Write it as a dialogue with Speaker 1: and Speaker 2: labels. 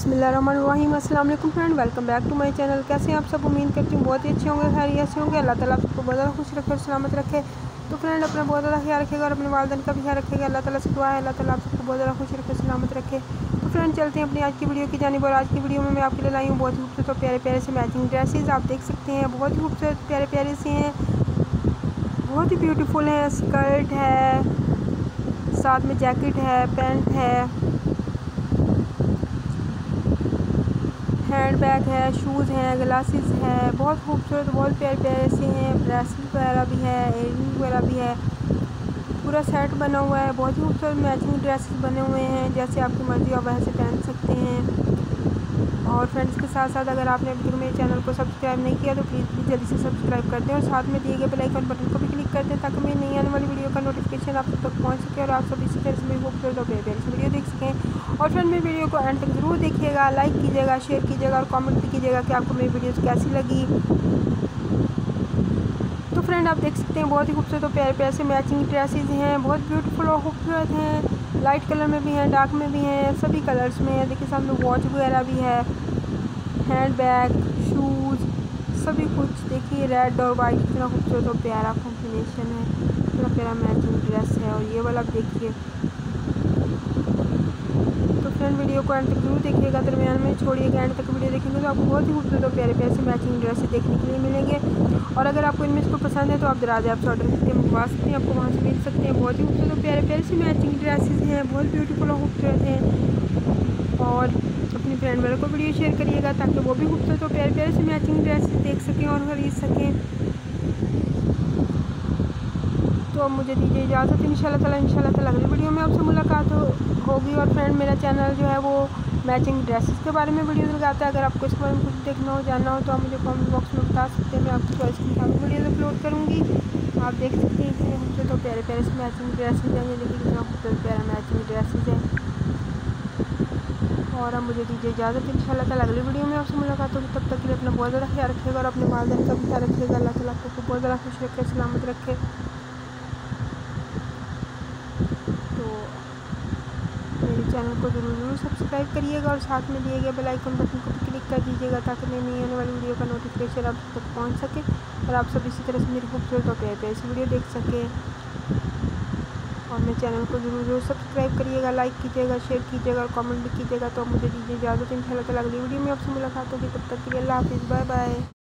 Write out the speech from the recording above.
Speaker 1: बिस्मिल्लाहिर्रहमानिर्रहीम। अस्सलाम वालेकुम friend, welcome back to my channel. कैसे हैं आप सब? उम्मीद करती हूँ बहुत ही अच्छे होंगे, खैरियत से होंगे। अल्लाह ताला आपको बहुत ज़्यादा खुश रखे और सलामत रखे। तो फ्रेंड अपना बहुत ज़्यादा ख्याल रखेगा और अपने वालिदैन का भी ख्याल रखेगा। अल्लाह ताला से दुआ है अल्लाह ताला आप सबको बहुत ज़्यादा खुश रखे, सलामत रखे। तो फ्रेंड चलते हैं अपनी आज की वीडियो की जानिब। और आज की वीडियो में मैं आपके लिए लाई हूँ बहुत ही खूबसूरत और प्यारे प्यारे से मैचिंग ड्रेसेस। आप देख सकते हैं बहुत ही खूबसूरत प्यारे प्यारे से हैं, बहुत ही ब्यूटीफुल हैं। स्कर्ट है, साथ में जैकेट है, पैंट है, हैंड बैग है, शूज़ हैं, ग्लासेस है। बहुत खूबसूरत, बहुत प्यारे प्यारे से हैं। ब्रेसलेट वगैरह भी है, इयररिंग वगैरह भी है, पूरा सेट बना हुआ है। बहुत ही खूबसूरत मैचिंग ड्रेसेस बने हुए हैं, जैसे आपकी मर्ज़ी आप वैसे पहन सकते हैं। और फ्रेंड्स के साथ साथ अगर आपने अभी तक मेरे चैनल को सब्सक्राइब नहीं किया तो प्लीज़ जल्दी से सब्सक्राइब कर दें और साथ में दिए गए बेल आइकन बटन को भी क्लिक कर दें, ताकि मेरी नई आने वाली वीडियो का नोटिफिकेशन आप तक पहुंच सके और आप सब इसी तरह से मेरी खूबसूरत और प्यारी प्यारी वीडियो देख सकें। और फ्रेंड मेरी वीडियो को एंड तक ज़रूर देखिएगा, लाइक कीजिएगा, शेयर कीजिएगा और कॉमेंट भी कीजिएगा कि आपको मेरी वीडियोज़ कैसी लगी। तो फ्रेंड आप देख सकते हैं बहुत ही खूबसूरत और प्यारे प्यारे से मैचिंग ड्रेसेस हैं, बहुत ब्यूटीफुल और खूबसूरत हैं। लाइट कलर में भी हैं, डार्क में भी हैं, सभी कलर्स में है। देखिए सामने वॉच वगैरह भी है, हैंड बैग, शूज़, सभी कुछ। देखिए रेड और वाइट कितना खूबसूरत और प्यारा कॉम्बिनेशन है, कितना प्यारा मैचिंग ड्रेस है। और ये वाला देखिए। तो फ्रेंड वीडियो को एंड तक जरूर देखिएगा, दरमियान में छोड़िएगा, एंड तक वीडियो देखेंगे तो आपको बहुत ही खूबसूरत और प्यारे प्यारे से मैचिंग ड्रेस देखने के लिए मिलेंगे। और अगर आपको इनमें से पसंद है तो आप दराज ऐप से ऑर्डर करके मंगवा सकते हैं, आपको वहाँ से मिल सकते हैं। बहुत ही खूबसूरत और प्यारे प्यारे से मैचिंग ड्रेसेस हैं, बहुत ब्यूटीफुल और खूबसूरत हैं। और अपनी फ्रेंड वालों को वीडियो शेयर करिएगा ताकि वो भी खूबसूरत और प्यारे प्यारे से मैचिंग ड्रेसेस देख सकें और खरीद सकें। तो अब मुझे दीजिए इजाज़त। इंशाल्लाह ताला अगली वीडियो में आपसे मुलाकात होगी। और फ्रेंड मेरा चैनल जो है वो मैचिंग ड्रेसेस के बारे में वीडियो लगाता है। अगर आपको इसके बारे में कुछ देखना हो, जानना हो तो आप मुझे कमेंट बॉक्स में बता सकते हैं, मैं आपकी चॉइस के मुताबिक वीडियो अपलोड करूँगी। आप देख सकते हैं कितने खूबसूरत और प्यारे प्यारे से मैचिंग ड्रेसेस हैं। ये देखिए कितना खूबसूरत प्यारा मैचिंग ड्रेसेस है। और अब मुझे दीजिए इजाज़त। इंशाल्लाह ताला अगली वीडियो में आपसे मुलाकात होगी। तब तक के लिए अपना बहुत ज़्यादा ख्याल रखिएगा और अपने वालिदैन का भी ख्याल रखिएगा। अल्लाह ताला आपको बहुत ज़्यादा खुश रखे, सलामत रखे। तो मेरे चैनल को ज़रूर सब्सक्राइब करिएगा और साथ में दिए गए बेल आइकन बटन को भी क्लिक कर दीजिएगा, ताकि मेरी नई आने वाली वीडियो का नोटिफिकेशन आप तक पहुँच सके और आप सब इसी तरह से मेरी खूबसूरत और प्यारी प्यारी वीडियो देख सकें। और मेरे चैनल को ज़रूर सब्सक्राइब करिएगा, लाइक कीजिएगा, शेयर कीजिएगा और कमेंट भी कीजिएगा। तो मुझे दीजिए इजाज़त। इंशाल्लाह ताला अगली वीडियो में आपसे मुलाकात होगी। तब तक के लिए अल्लाह हाफ़िज़, बाय बाय।